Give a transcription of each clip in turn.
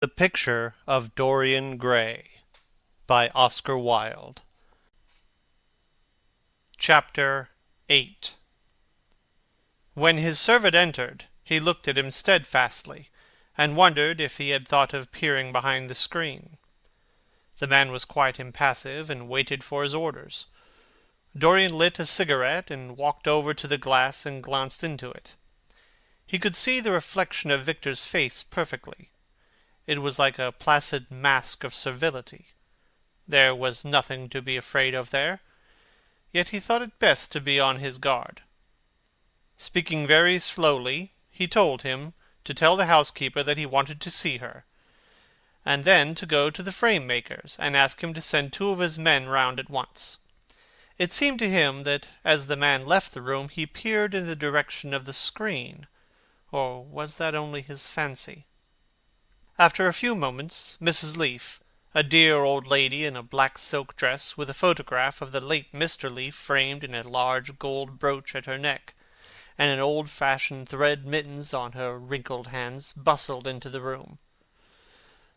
The Picture of Dorian Gray by Oscar Wilde. Chapter 8. When his servant entered, he looked at him steadfastly, and wondered if he had thought of peering behind the screen. The man was quite impassive, and waited for his orders. Dorian lit a cigarette, and walked over to the glass and glanced into it. He could see the reflection of Victor's face perfectly. It was like a placid mask of servility. There was nothing to be afraid of there, yet he thought it best to be on his guard. Speaking very slowly, he told him to tell the housekeeper that he wanted to see her, and then to go to the frame-maker's and ask him to send 2 of his men round at once. It seemed to him that as the man left the room he peered in the direction of the screen, or was that only his fancy? After a few moments, Mrs. Leaf, a dear old lady in a black silk dress, with a photograph of the late Mr. Leaf framed in a large gold brooch at her neck, and an old-fashioned thread mittens on her wrinkled hands, bustled into the room.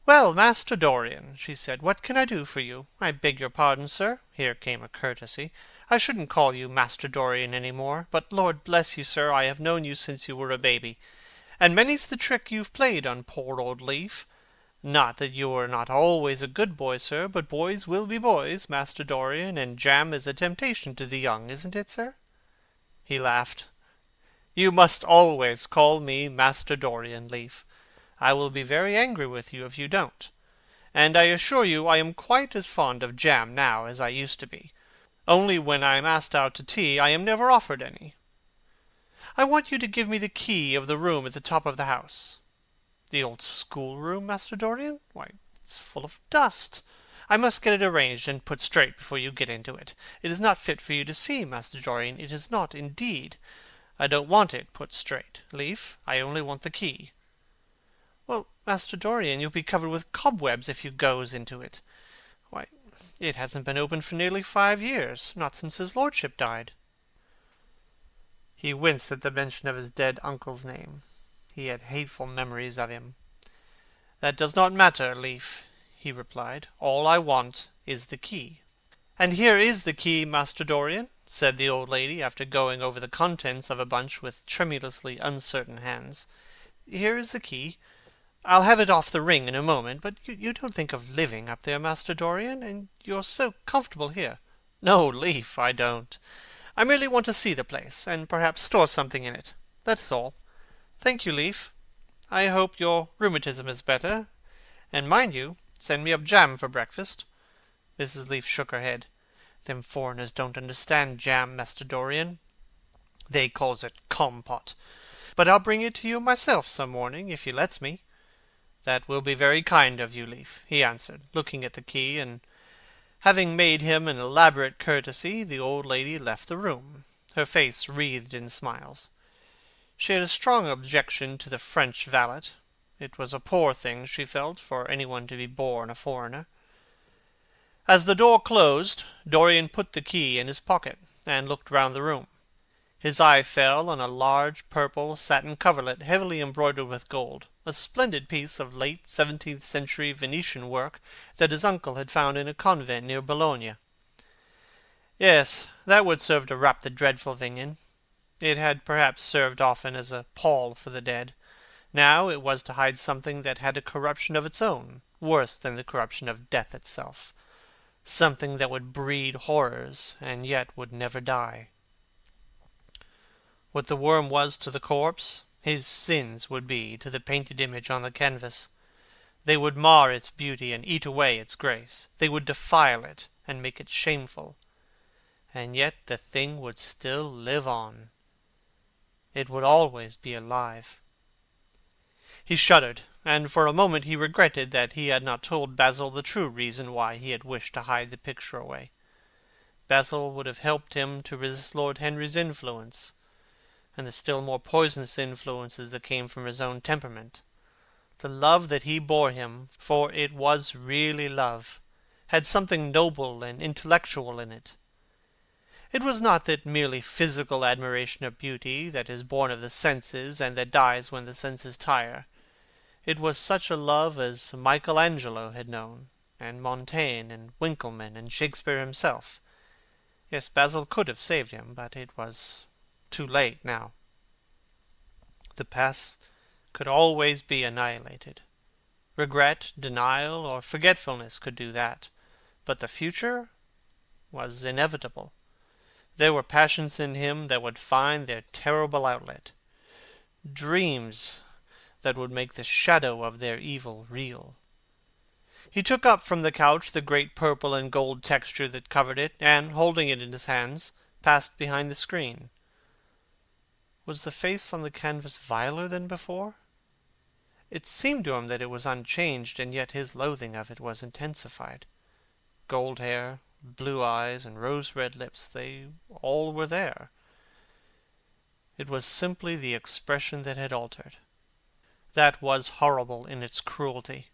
"Well, Master Dorian," she said, "what can I do for you? I beg your pardon, sir." Here came a courtesy. "I shouldn't call you Master Dorian any more, but Lord bless you, sir, I have known you since you were a baby. And many's the trick you've played on poor old Leaf. Not that you were not always a good boy, sir, but boys will be boys, Master Dorian, and jam is a temptation to the young, isn't it, sir?" He laughed. "You must always call me Master Dorian, Leaf. I will be very angry with you if you don't. And I assure you I am quite as fond of jam now as I used to be. Only when I am asked out to tea I am never offered any. I want you to give me the key of the room at the top of the house." "The old schoolroom, Master Dorian? Why, it's full of dust. I must get it arranged and put straight before you get into it. It is not fit for you to see, Master Dorian. It is not, indeed. I don't want it put straight, Leaf. I only want the key." "Well, Master Dorian, you'll be covered with cobwebs if you goes into it. Why, it hasn't been opened for nearly 5 years, not since his lordship died." He winced at the mention of his dead uncle's name. He had hateful memories of him. "That does not matter, Leaf," he replied. "All I want is the key." "And here is the key, Master Dorian," said the old lady, after going over the contents of a bunch with tremulously uncertain hands. "Here is the key. I'll have it off the ring in a moment, but you don't think of living up there, Master Dorian, and you're so comfortable here." "No, Leaf, I don't. I merely want to see the place, and perhaps store something in it. That's all. Thank you, Leaf. I hope your rheumatism is better. And mind you, send me up jam for breakfast." Mrs. Leaf shook her head. "Them foreigners don't understand jam, Master Dorian. They calls it compot. But I'll bring it to you myself some morning, if you lets me." "That will be very kind of you, Leaf," he answered, looking at the key, and having made him an elaborate courtesy, the old lady left the room, her face wreathed in smiles. She had a strong objection to the French valet. It was a poor thing, she felt, for anyone to be born a foreigner. As the door closed, Dorian put the key in his pocket, and looked round the room. His eye fell on a large purple satin coverlet heavily embroidered with gold, a splendid piece of late 17th century Venetian work that his uncle had found in a convent near Bologna. Yes, that would serve to wrap the dreadful thing in. It had perhaps served often as a pall for the dead. Now it was to hide something that had a corruption of its own, worse than the corruption of death itself. Something that would breed horrors, and yet would never die. What the worm was to the corpse, his sins would be to the painted image on the canvas. They would mar its beauty and eat away its grace. They would defile it and make it shameful. And yet the thing would still live on. It would always be alive. He shuddered, and for a moment he regretted that he had not told Basil the true reason why he had wished to hide the picture away. Basil would have helped him to resist Lord Henry's influence, and the still more poisonous influences that came from his own temperament. The love that he bore him, for it was really love, had something noble and intellectual in it. It was not that merely physical admiration of beauty that is born of the senses and that dies when the senses tire. It was such a love as Michelangelo had known, and Montaigne, and Winckelmann, and Shakespeare himself. Yes, Basil could have saved him, but it was too late now. The past could always be annihilated. Regret, denial, or forgetfulness could do that. But the future was inevitable. There were passions in him that would find their terrible outlet. Dreams that would make the shadow of their evil real. He took up from the couch the great purple and gold texture that covered it, and, holding it in his hands, passed behind the screen. Was the face on the canvas viler than before? It seemed to him that it was unchanged, and yet his loathing of it was intensified. Gold hair, blue eyes, and rose-red lips, they all were there. It was simply the expression that had altered. That was horrible in its cruelty.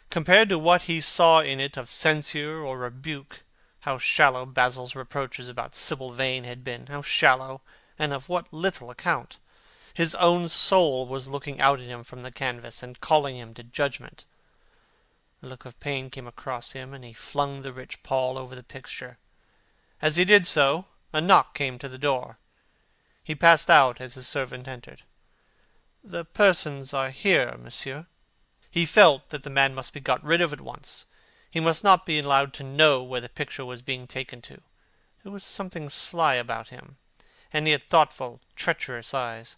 Compared to what he saw in it of censure or rebuke, how shallow Basil's reproaches about Sibyl Vane had been, how shallow, and of what little account! His own soul was looking out at him from the canvas, and calling him to judgment. A look of pain came across him, and he flung the rich pall over the picture. As he did so, a knock came to the door. He passed out as his servant entered. "The persons are here, monsieur." He felt that the man must be got rid of at once. He must not be allowed to know where the picture was being taken to. There was something sly about him, and he had thoughtful, treacherous eyes.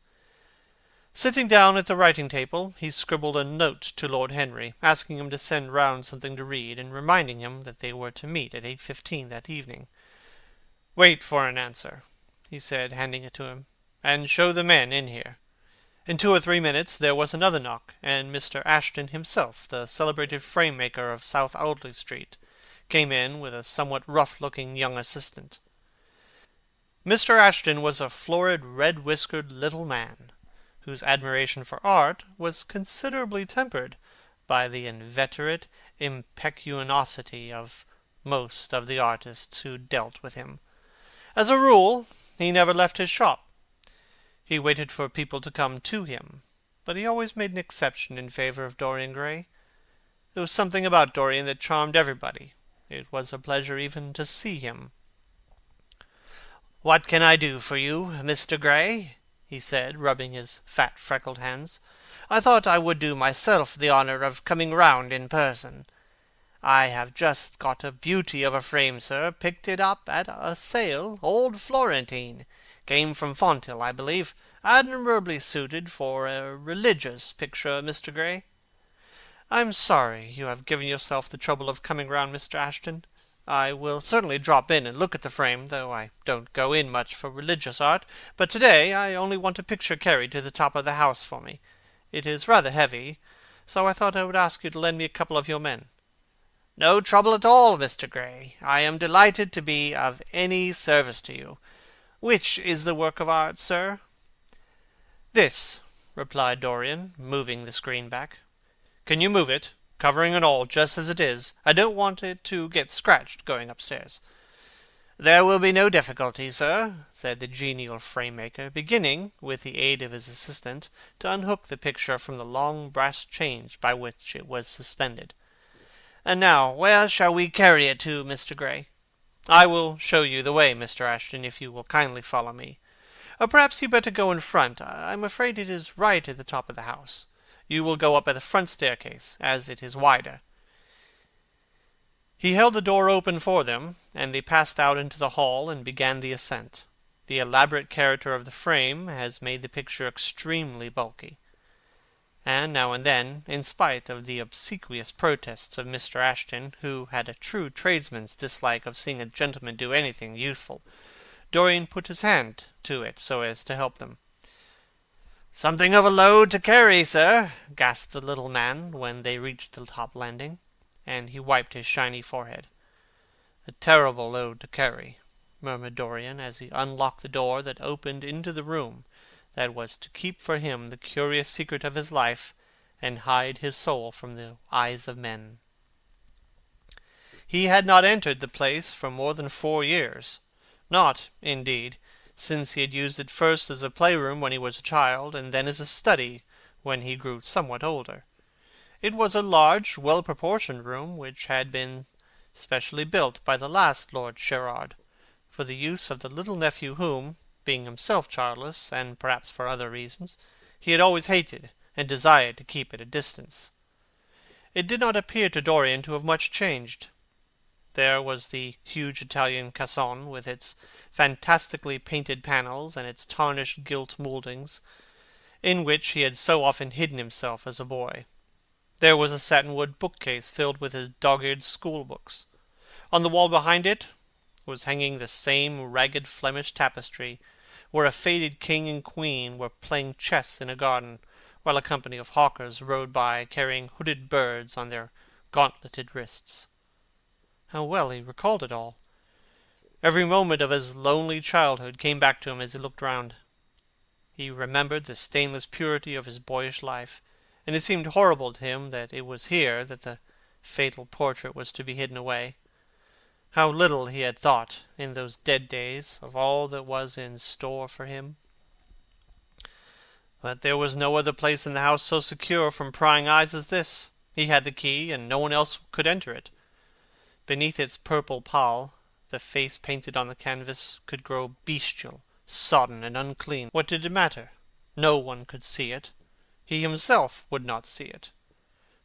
Sitting down at the writing-table, he scribbled a note to Lord Henry, asking him to send round something to read, and reminding him that they were to meet at 8:15 that evening. "Wait for an answer," he said, handing it to him, "and show the men in here." In 2 or 3 minutes there was another knock, and Mr. Ashton himself, the celebrated frame-maker of South Audley Street, came in with a somewhat rough-looking young assistant. Mr. Ashton was a florid, red-whiskered little man, whose admiration for art was considerably tempered by the inveterate impecuniosity of most of the artists who dealt with him. As a rule, he never left his shop. He waited for people to come to him, but he always made an exception in favour of Dorian Gray. There was something about Dorian that charmed everybody. It was a pleasure even to see him. "What can I do for you, Mr. Gray?" he said, rubbing his fat freckled hands. "I thought I would do myself the honour of coming round in person. I have just got a beauty of a frame, sir. Picked it up at a sale. Old Florentine. Came from Fonthill, I believe. Admirably suited for a religious picture, Mr. Gray." "I'm sorry you have given yourself the trouble of coming round, Mr. Ashton. I will certainly drop in and look at the frame, though I don't go in much for religious art. But today I only want a picture carried to the top of the house for me. It is rather heavy, so I thought I would ask you to lend me a couple of your men." "No trouble at all, Mr. Gray. I am delighted to be of any service to you. Which is the work of art, sir?" "This," replied Dorian, moving the screen back. "Can you move it, covering and all, just as it is? I don't want it to get scratched going upstairs." "There will be no difficulty, sir," said the genial frame-maker, beginning, with the aid of his assistant, to unhook the picture from the long brass chains by which it was suspended. "And now, where shall we carry it to, Mr. Gray?" "I will show you the way, Mr. Ashton, if you will kindly follow me. Or perhaps you'd better go in front. I'm afraid it is right at the top of the house. You will go up by the front staircase, as it is wider." He held the door open for them, and they passed out into the hall and began the ascent. The elaborate character of the frame has made the picture extremely bulky, and now and then, in spite of the obsequious protests of Mr. Ashton, who had a true tradesman's dislike of seeing a gentleman do anything useful, Dorian put his hand to it so as to help them. "Something of a load to carry, sir," gasped the little man when they reached the top landing, and he wiped his shiny forehead. "A terrible load to carry," murmured Dorian, as he unlocked the door that opened into the room that was to keep for him the curious secret of his life and hide his soul from the eyes of men. He had not entered the place for more than 4 years. Not, indeed, since he had used it first as a playroom when he was a child, and then as a study when he grew somewhat older. It was a large, well-proportioned room, which had been specially built by the last Lord Sherard, for the use of the little nephew whom, being himself childless, and perhaps for other reasons, he had always hated, and desired to keep at a distance. It did not appear to Dorian to have much changed. There was the huge Italian cassone, with its fantastically painted panels and its tarnished gilt mouldings, in which he had so often hidden himself as a boy. There was a satinwood bookcase filled with his dog-eared school-books. On the wall behind it was hanging the same ragged Flemish tapestry, where a faded king and queen were playing chess in a garden, while a company of hawkers rode by carrying hooded birds on their gauntleted wrists. How well he recalled it all! Every moment of his lonely childhood came back to him as he looked round. He remembered the stainless purity of his boyish life, and it seemed horrible to him that it was here that the fatal portrait was to be hidden away. How little he had thought, in those dead days, of all that was in store for him! But there was no other place in the house so secure from prying eyes as this. He had the key, and no one else could enter it. Beneath its purple pall, the face painted on the canvas could grow bestial, sodden, and unclean. What did it matter? No one could see it. He himself would not see it.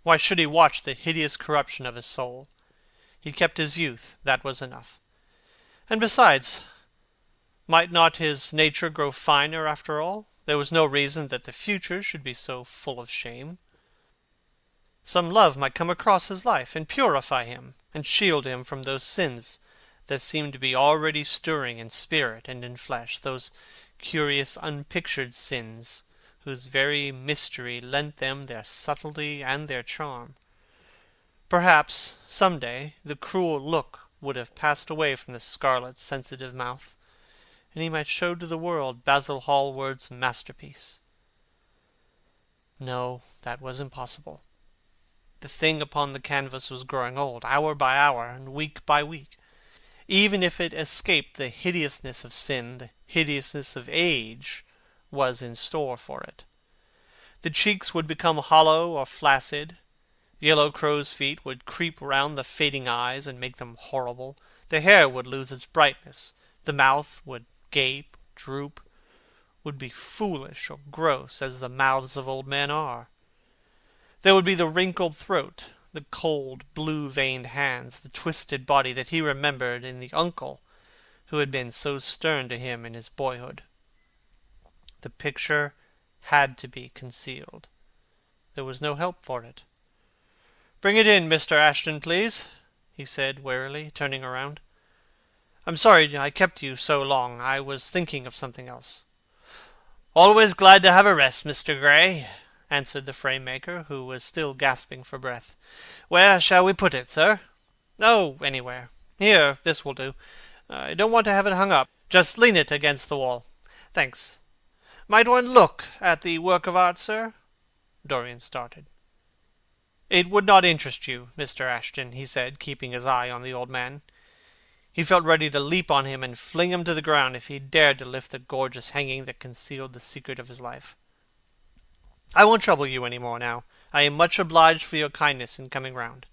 Why should he watch the hideous corruption of his soul? He kept his youth, that was enough. And besides, might not his nature grow finer after all? There was no reason that the future should be so full of shame. Some love might come across his life, and purify him, and shield him from those sins that seemed to be already stirring in spirit and in flesh, those curious unpictured sins, whose very mystery lent them their subtlety and their charm. Perhaps, some day, the cruel look would have passed away from the scarlet, sensitive mouth, and he might show to the world Basil Hallward's masterpiece. No, that was impossible. The thing upon the canvas was growing old, hour by hour, and week by week. Even if it escaped the hideousness of sin, the hideousness of age was in store for it. The cheeks would become hollow or flaccid. Yellow crow's feet would creep round the fading eyes and make them horrible. The hair would lose its brightness. The mouth would gape, droop, would be foolish or gross, as the mouths of old men are. There would be the wrinkled throat, the cold, blue-veined hands, the twisted body that he remembered in the uncle who had been so stern to him in his boyhood. The picture had to be concealed. There was no help for it. "Bring it in, Mr. Ashton, please," he said wearily, turning around. "I'm sorry I kept you so long. I was thinking of something else." "Always glad to have a rest, Mr. Gray," answered the frame-maker, who was still gasping for breath. "Where shall we put it, sir?" "Oh, anywhere. Here, this will do. I don't want to have it hung up. Just lean it against the wall. Thanks. Might one look at the work of art, sir?" Dorian started. "It would not interest you, Mr. Ashton," he said, keeping his eye on the old man. He felt ready to leap on him and fling him to the ground if he dared to lift the gorgeous hanging that concealed the secret of his life. "I won't trouble you any more now. I am much obliged for your kindness in coming round."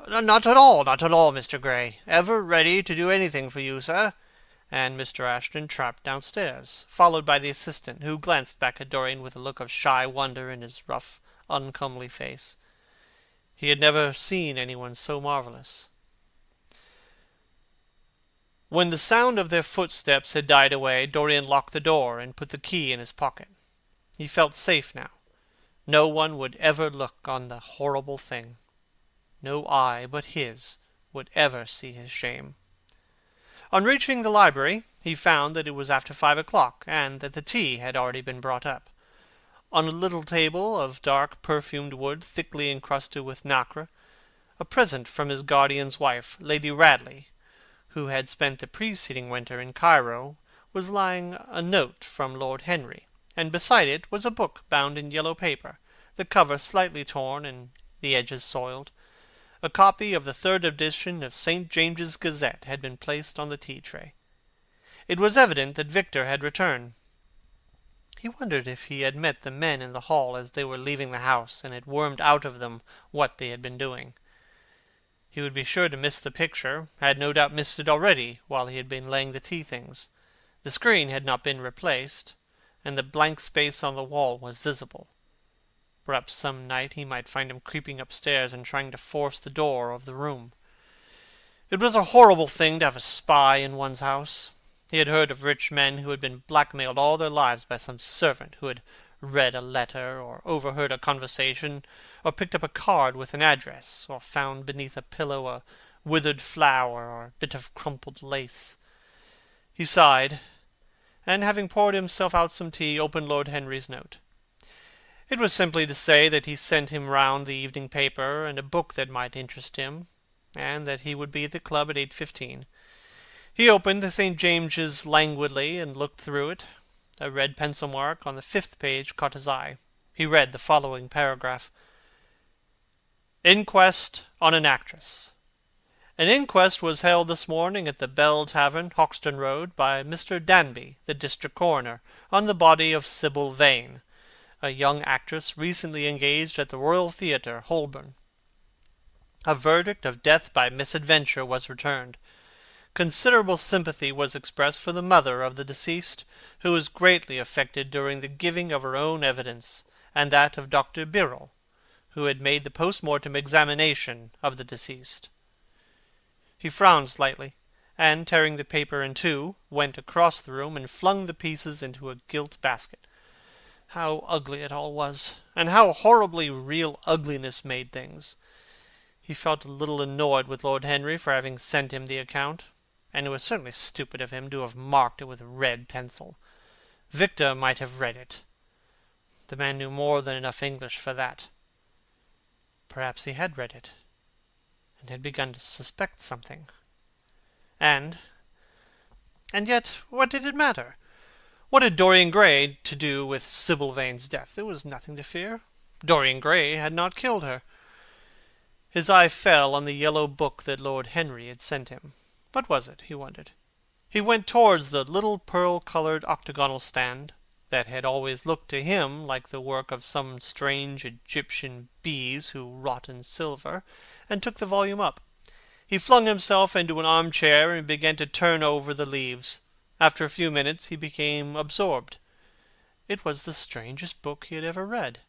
Not at all, Mr. Gray. Ever ready to do anything for you, sir." And Mr. Ashton tramped downstairs, followed by the assistant, who glanced back at Dorian with a look of shy wonder in his rough, uncomely face. He had never seen anyone so marvellous. When the sound of their footsteps had died away, Dorian locked the door and put the key in his pocket. He felt safe now. No one would ever look on the horrible thing. No eye but his would ever see his shame. On reaching the library, he found that it was after 5 o'clock, and that the tea had already been brought up. On a little table of dark perfumed wood, thickly encrusted with nacre, a present from his guardian's wife, Lady Radley, who had spent the preceding winter in Cairo, was lying a note from Lord Henry, and beside it was a book bound in yellow paper, the cover slightly torn and the edges soiled. A copy of the 3rd edition of St. James's Gazette had been placed on the tea-tray. It was evident that Victor had returned. He wondered if he had met the men in the hall as they were leaving the house, and had wormed out of them what they had been doing. He would be sure to miss the picture, had no doubt missed it already while he had been laying the tea-things. The screen had not been replaced, and the blank space on the wall was visible. Perhaps some night he might find him creeping upstairs and trying to force the door of the room. It was a horrible thing to have a spy in one's house. He had heard of rich men who had been blackmailed all their lives by some servant who had read a letter, or overheard a conversation, or picked up a card with an address, or found beneath a pillow a withered flower or a bit of crumpled lace. He sighed, and having poured himself out some tea, opened Lord Henry's note. It was simply to say that he sent him round the evening paper and a book that might interest him, and that he would be at the club at 8:15. He opened the St. James's languidly and looked through it. A red pencil mark on the 5th page caught his eye. He read the following paragraph: Inquest on an actress. An inquest was held this morning at the Bell Tavern, Hoxton Road, by Mr. Danby, the district coroner, on the body of Sybil Vane, a young actress recently engaged at the Royal Theatre, Holborn. A verdict of death by misadventure was returned. Considerable sympathy was expressed for the mother of the deceased, who was greatly affected during the giving of her own evidence, and that of Dr. Birrell, who had made the post-mortem examination of the deceased. He frowned slightly, and, tearing the paper in two, went across the room and flung the pieces into a gilt basket. How ugly it all was, and how horribly real ugliness made things! He felt a little annoyed with Lord Henry for having sent him the account, and it was certainly stupid of him to have marked it with a red pencil. Victor might have read it. The man knew more than enough English for that. Perhaps he had read it, and had begun to suspect something. And yet, what did it matter? What had Dorian Gray to do with Sybil Vane's death? There was nothing to fear. Dorian Gray had not killed her. His eye fell on the yellow book that Lord Henry had sent him. What was it, he wondered. He went towards the little pearl-coloured octagonal stand, that had always looked to him like the work of some strange Egyptian bees who wrought in silver, and took the volume up. He flung himself into an arm-chair and began to turn over the leaves. After a few minutes he became absorbed. It was the strangest book he had ever read.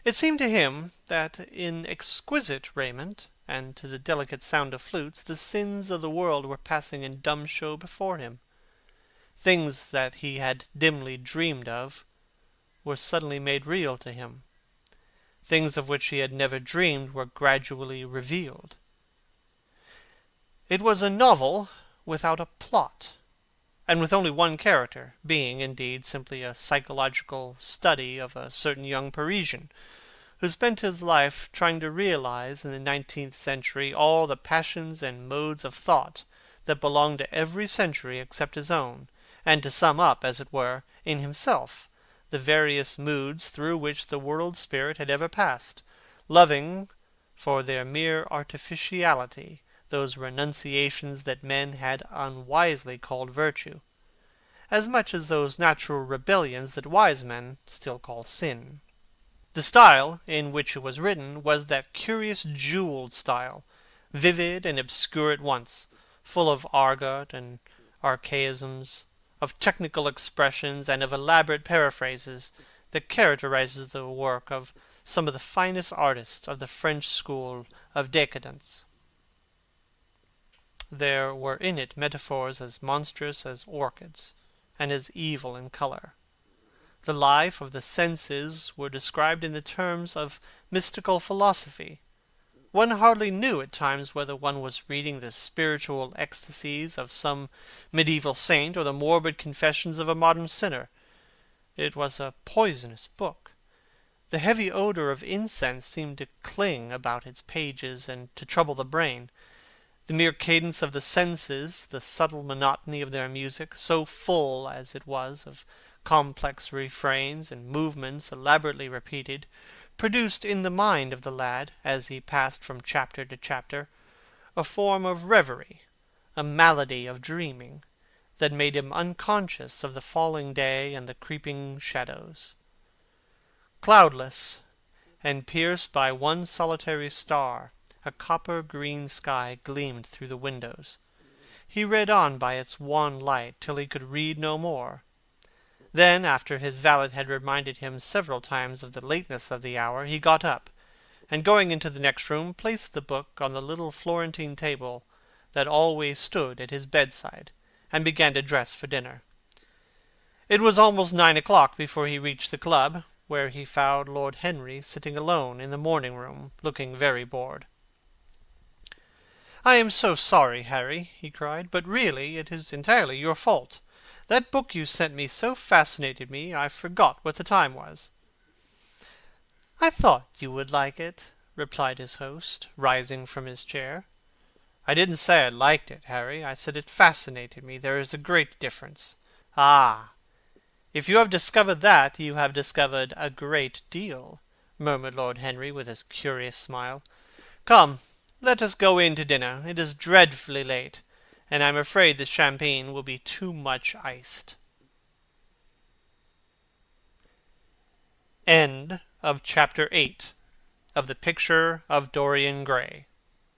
It seemed to him that in exquisite raiment, and to the delicate sound of flutes, the sins of the world were passing in dumb show before him. Things that he had dimly dreamed of were suddenly made real to him. Things of which he had never dreamed were gradually revealed. It was a novel without a plot, and with only one character, being, indeed, simply a psychological study of a certain young Parisian, who spent his life trying to realize in the 19th century all the passions and modes of thought that belonged to every century except his own, and to sum up, as it were, in himself, the various moods through which the world-spirit had ever passed, loving, for their mere artificiality, those renunciations that men had unwisely called virtue, as much as those natural rebellions that wise men still call sin. The style in which it was written was that curious jewelled style, vivid and obscure at once, full of argot and archaisms, of technical expressions and of elaborate paraphrases, that characterizes the work of some of the finest artists of the French school of decadence. There were in it metaphors as monstrous as orchids, and as evil in colour. The life of the senses were described in the terms of mystical philosophy. One hardly knew at times whether one was reading the spiritual ecstasies of some medieval saint or the morbid confessions of a modern sinner. It was a poisonous book. The heavy odour of incense seemed to cling about its pages and to trouble the brain. The mere cadence of the senses, the subtle monotony of their music, so full as it was of complex refrains and movements elaborately repeated, produced in the mind of the lad, as he passed from chapter to chapter, a form of reverie, a malady of dreaming, that made him unconscious of the falling day and the creeping shadows. Cloudless, and pierced by one solitary star, a copper-green sky gleamed through the windows. He read on by its wan light till he could read no more. Then, after his valet had reminded him several times of the lateness of the hour, he got up, and going into the next room, placed the book on the little Florentine table that always stood at his bedside, and began to dress for dinner. It was almost 9 o'clock before he reached the club, where he found Lord Henry sitting alone in the morning-room, looking very bored. "I am so sorry, Harry," he cried, "but really it is entirely your fault. That book you sent me so fascinated me, I forgot what the time was." "I thought you would like it," replied his host, rising from his chair. "I didn't say I liked it, Harry. I said it fascinated me. There is a great difference." "Ah! If you have discovered that, you have discovered a great deal," murmured Lord Henry with his curious smile. "Come, let us go in to dinner. It is dreadfully late, and I am afraid the champagne will be too much iced." End of Chapter 8 of The Picture of Dorian Gray.